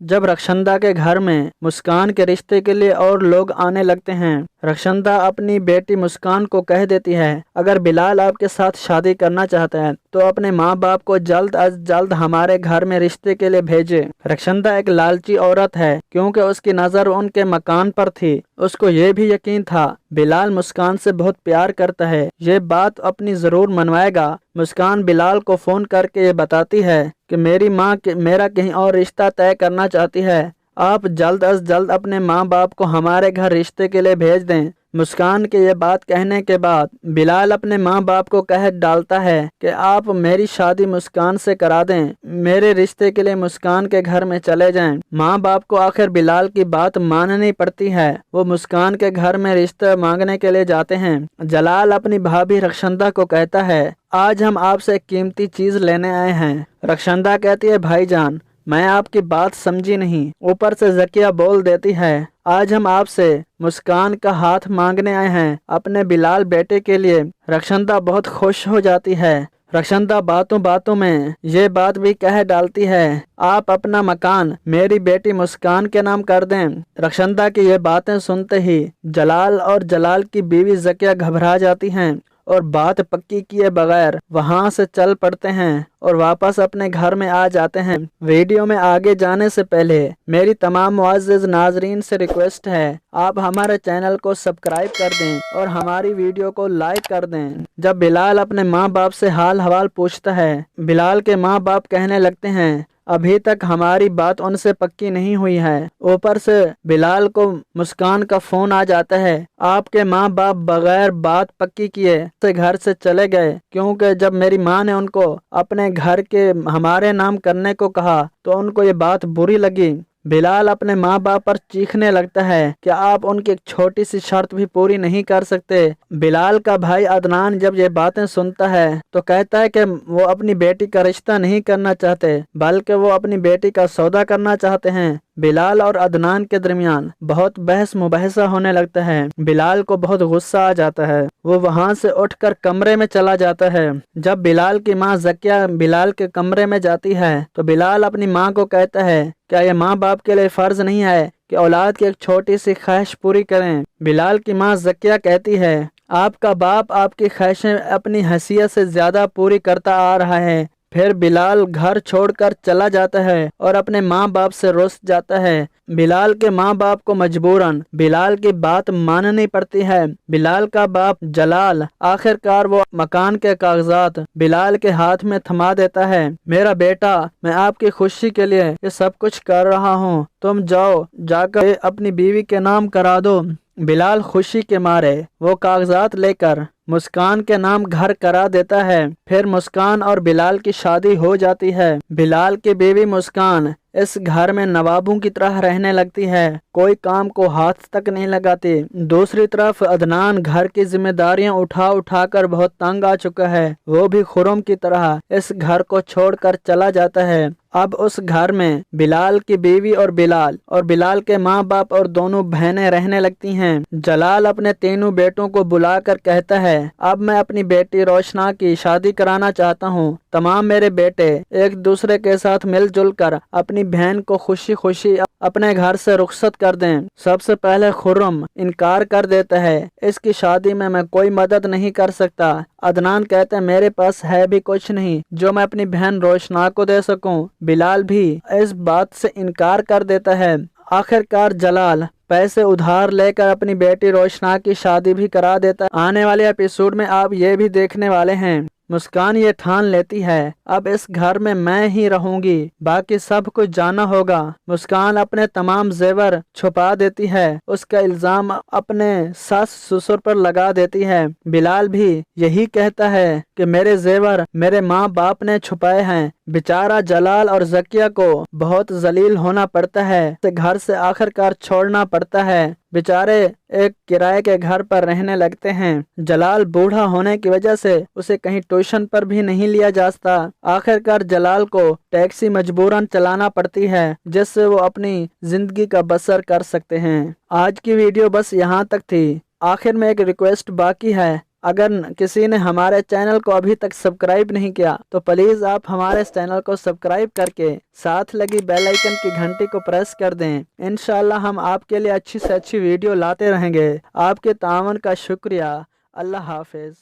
जब रक्षंदा के घर में मुस्कान के रिश्ते के लिए और लोग आने लगते हैं, रक्षंदा अपनी बेटी मुस्कान को कह देती है, अगर बिलाल आपके साथ शादी करना चाहता है तो अपने माँ बाप को जल्द अज जल्द हमारे घर में रिश्ते के लिए भेजे। रक्षंदा एक लालची औरत है, क्योंकि उसकी नज़र उनके मकान पर थी। उसको ये भी यकीन था बिलाल मुस्कान से बहुत प्यार करता है, ये बात अपनी ज़रूर मनवाएगा। मुस्कान बिलाल को फ़ोन करके ये बताती है कि मेरी माँ मेरा कहीं और रिश्ता तय करना चाहती है, आप जल्द अज जल्द अपने माँ बाप को हमारे घर रिश्ते के लिए भेज दें। मुस्कान के ये बात कहने के बाद बिलाल अपने माँ बाप को कह डालता है कि आप मेरी शादी मुस्कान से करा दें, मेरे रिश्ते के लिए मुस्कान के घर में चले जाएं। माँ बाप को आखिर बिलाल की बात माननी पड़ती है। वो मुस्कान के घर में रिश्ता मांगने के लिए जाते हैं। जलाल अपनी भाभी रक्षंदा को कहता है, आज हम आपसे एक कीमती चीज लेने आए हैं। रक्षंदा कहती है, भाईजान मैं आपकी बात समझी नहीं। ऊपर से जकिया बोल देती है, आज हम आपसे मुस्कान का हाथ मांगने आए हैं अपने बिलाल बेटे के लिए। रक्षंदा बहुत खुश हो जाती है। रक्षंदा बातों बातों में ये बात भी कह डालती है, आप अपना मकान मेरी बेटी मुस्कान के नाम कर दें। रक्षंदा की ये बातें सुनते ही जलाल और जलाल की बीवी जकिया घबरा जाती हैं और बात पक्की किए बगैर वहां से चल पड़ते हैं और वापस अपने घर में आ जाते हैं। वीडियो में आगे जाने से पहले मेरी तमाम मुअज़्ज़िज़ नाजरीन से रिक्वेस्ट है, आप हमारे चैनल को सब्सक्राइब कर दें और हमारी वीडियो को लाइक कर दें। जब बिलाल अपने माँ बाप से हाल हवाल पूछता है, बिलाल के माँ बाप कहने लगते हैं, अभी तक हमारी बात उनसे पक्की नहीं हुई है। ऊपर से बिलाल को मुस्कान का फोन आ जाता है, आपके माँ बाप बगैर बात पक्की किए से घर से चले गए, क्योंकि जब मेरी माँ ने उनको अपने घर के हमारे नाम करने को कहा तो उनको ये बात बुरी लगी। बिलाल अपने माँ बाप पर चीखने लगता है कि आप उनकी एक छोटी सी शर्त भी पूरी नहीं कर सकते। बिलाल का भाई अदनान जब ये बातें सुनता है तो कहता है कि वो अपनी बेटी का रिश्ता नहीं करना चाहते, बल्कि वो अपनी बेटी का सौदा करना चाहते हैं। बिलाल और अदनान के दरमियान बहुत बहस मुबहसा होने लगता है। बिलाल को बहुत गुस्सा आ जाता है, वो वहां से उठकर कमरे में चला जाता है। जब बिलाल की माँ जकिया बिलाल के कमरे में जाती है तो बिलाल अपनी माँ को कहता है, क्या ये माँ बाप के लिए फर्ज नहीं है कि औलाद की एक छोटी सी ख्वाहिश पूरी करें। बिलाल की माँ जकिया कहती है, आपका बाप आपकी ख्वाहिशें अपनी हैसियत से ज्यादा पूरी करता आ रहा है। फिर बिलाल घर छोड़कर चला जाता है और अपने माँ बाप से रुस जाता है। बिलाल के माँ बाप को मजबूरन बिलाल की बात माननी पड़ती है। बिलाल का बाप जलाल आखिरकार वो मकान के कागजात बिलाल के हाथ में थमा देता है। मेरा बेटा, मैं आपकी खुशी के लिए ये सब कुछ कर रहा हूँ, तुम जाओ जाकर अपनी बीवी के नाम करा दो। बिलाल खुशी के मारे वो कागजात लेकर मुस्कान के नाम घर करा देता है। फिर मुस्कान और बिलाल की शादी हो जाती है। बिलाल की बीवी मुस्कान इस घर में नवाबों की तरह रहने लगती है, कोई काम को हाथ तक नहीं लगाती। दूसरी तरफ अदनान घर की जिम्मेदारियां उठा उठा कर बहुत तंग आ चुका है। वो भी खुरम की तरह इस घर को छोड़कर चला जाता है। अब उस घर में बिलाल की बीवी और बिलाल के माँ बाप और दोनों बहनें रहने लगती हैं। जलाल अपने तीनों बेटों को बुलाकर कहता है, अब मैं अपनी बेटी रोशना की शादी कराना चाहता हूँ। तमाम मेरे बेटे एक दूसरे के साथ मिलजुल कर अपनी बहन को खुशी खुशी अपने घर से रुखसत कर दें। सबसे पहले खुर्रम इनकार कर देता है, इसकी शादी में मैं कोई मदद नहीं कर सकता। अदनान कहते हैं, मेरे पास है भी कुछ नहीं जो मैं अपनी बहन रोशना को दे सकूं। बिलाल भी इस बात से इनकार कर देता है। आखिरकार जलाल पैसे उधार लेकर अपनी बेटी रोशना की शादी भी करा देता है। आने वाले एपिसोड में आप ये भी देखने वाले हैं, मुस्कान ये ठान लेती है अब इस घर में मैं ही रहूंगी, बाकी सब कुछ जाना होगा। मुस्कान अपने तमाम जेवर छुपा देती है, उसका इल्जाम अपने सास ससुर पर लगा देती है। बिलाल भी यही कहता है कि मेरे जेवर मेरे माँ बाप ने छुपाए हैं। बेचारा जलाल और जकिया को बहुत जलील होना पड़ता है, घर से आखिरकार छोड़ना पड़ता है। बेचारे एक किराए के घर पर रहने लगते हैं। जलाल बूढ़ा होने की वजह से उसे कहीं ट्यूशन पर भी नहीं लिया जा सकता। आखिरकार जलाल को टैक्सी मजबूरन चलाना पड़ती है, जिससे वो अपनी जिंदगी का बसर कर सकते हैं। आज की वीडियो बस यहाँ तक थी। आखिर में एक रिक्वेस्ट बाकी है, अगर किसी ने हमारे चैनल को अभी तक सब्सक्राइब नहीं किया तो प्लीज़ आप हमारे इस चैनल को सब्सक्राइब करके साथ लगी बेल आइकन की घंटी को प्रेस कर दें। इंशाल्लाह हम आपके लिए अच्छी से अच्छी वीडियो लाते रहेंगे। आपके तावन का शुक्रिया। अल्लाह हाफिज़।